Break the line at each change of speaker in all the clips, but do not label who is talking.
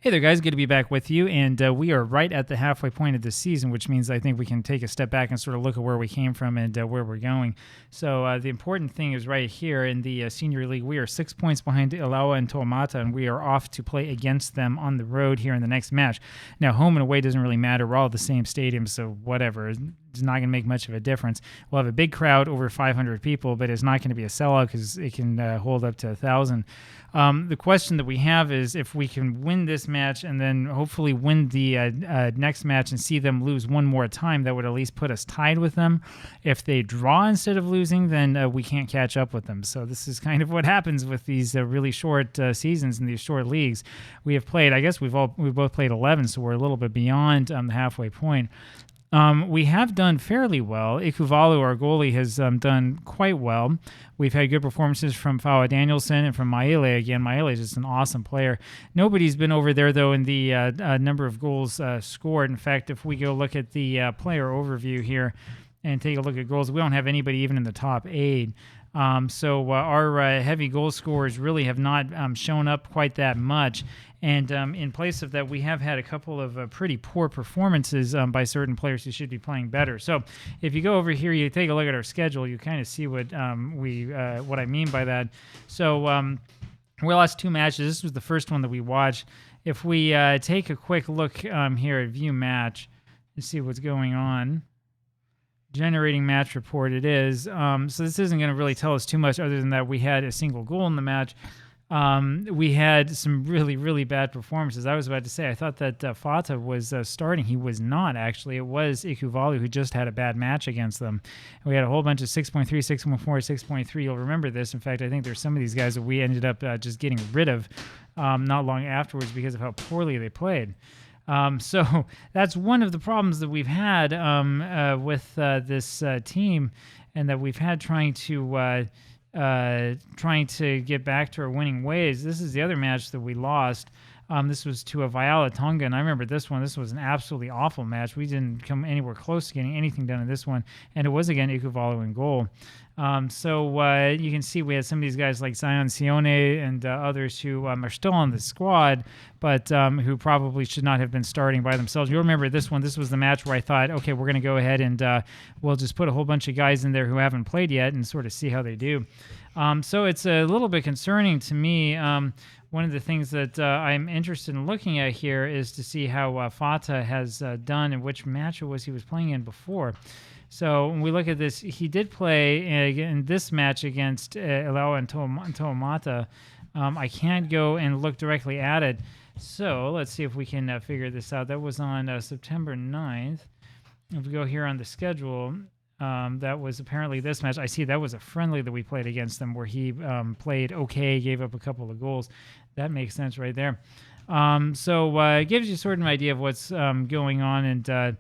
Hey there, guys. Good to be back with you. And we are right at the halfway point of the season, which means I think we can take a step back and sort of look at where we came from and where we're going. So the important thing is right here in the Senior League, we are 6 points behind Ilaua and Toamata, and we are off to play against them on the road here in the next match. Now, home and away doesn't really matter. We're all at the same stadium, so whatever. It's not going to make much of a difference. We'll have a big crowd, over 500 people, but it's not going to be a sellout because it can hold up to 1,000. The question that we have is if we can win this match and then hopefully win the next match and see them lose one more time, that would at least put us tied with them. If they draw instead of losing, then we can't catch up with them. So this is kind of what happens with these really short seasons and these short leagues. We have played, I guess we've both played 11, so we're a little bit beyond the halfway point. We have done fairly well. Ikuvalu, our goalie, has done quite well. We've had good performances from Fawa Danielson and from Maele again. Maele is just an awesome player. Nobody's been over there, though, in the number of goals scored. In fact, if we go look at the player overview here and take a look at goals, we don't have anybody even in the top 8. So our heavy goal scorers really have not shown up quite that much. And in place of that, we have had a couple of pretty poor performances by certain players who should be playing better. So if you go over here, you take a look at our schedule, you kind of see what what I mean by that. So we lost 2 matches. This was the first one that we watched. If we take a quick look here at View Match to see what's going on. Generating match report it is. So this isn't going to really tell us too much other than that we had a single goal in the match. We had some really, really bad performances. I was about to say, I thought that Fata was starting. He was not, actually. It was Ikuvalu who just had a bad match against them. We had a whole bunch of 6.3, 6.4, 6.3. You'll remember this. In fact, I think there's some of these guys that we ended up just getting rid of not long afterwards because of how poorly they played. So that's one of the problems that we've had with this team, and that we've had trying to get back to our winning ways. This is the other match that we lost. This was to a Viola Tonga, and I remember this one. This was an absolutely awful match. We didn't come anywhere close to getting anything done in this one, and it was, again, Ikuvalu in goal. So you can see we had some of these guys like Zion Sione and others who are still on the squad, but who probably should not have been starting by themselves. You'll remember this one. This was the match where I thought, okay, we're going to go ahead and we'll just put a whole bunch of guys in there who haven't played yet and sort of see how they do. So it's a little bit concerning to me. One of the things that I'm interested in looking at here is to see how Fata has done and which match it was he was playing in before. So when we look at this, he did play in this match against Ilaua and Toamata. I can't go and look directly at it. So let's see if we can figure this out. That was on September 9th. If we go here on the schedule, that was apparently this match. I see that was a friendly that we played against them where he played okay, gave up a couple of goals. That makes sense right there. So it gives you sort of an idea of what's going on and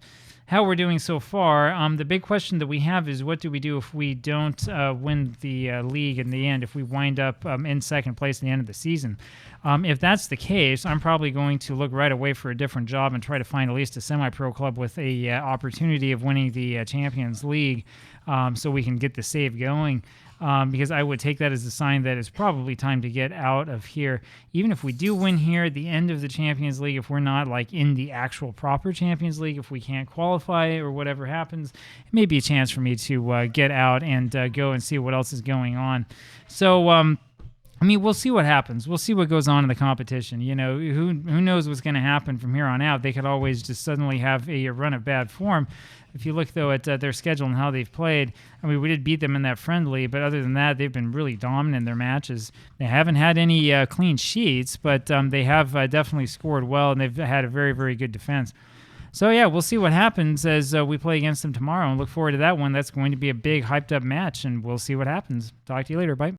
how we're doing so far. The big question that we have is what do we do if we don't win the league in the end, if we wind up in second place at the end of the season? If that's the case, I'm probably going to look right away for a different job and try to find at least a semi-pro club with a opportunity of winning the Champions League so we can get the save going. Because I would take that as a sign that it's probably time to get out of here. Even if we do win here at the end of the Champions League, if we're not like in the actual proper Champions League, if we can't qualify or whatever happens, it may be a chance for me to get out and go and see what else is going on. So, I mean, we'll see what happens. We'll see what goes on in the competition. You know, who knows what's going to happen from here on out. They could always just suddenly have a run of bad form. If you look, though, at their schedule and how they've played, I mean, we did beat them in that friendly, but other than that, they've been really dominant in their matches. They haven't had any clean sheets, but they have definitely scored well, and they've had a very, very good defense. So, yeah, we'll see what happens as we play against them tomorrow, and look forward to that one. That's going to be a big, hyped-up match, and we'll see what happens. Talk to you later. Bye.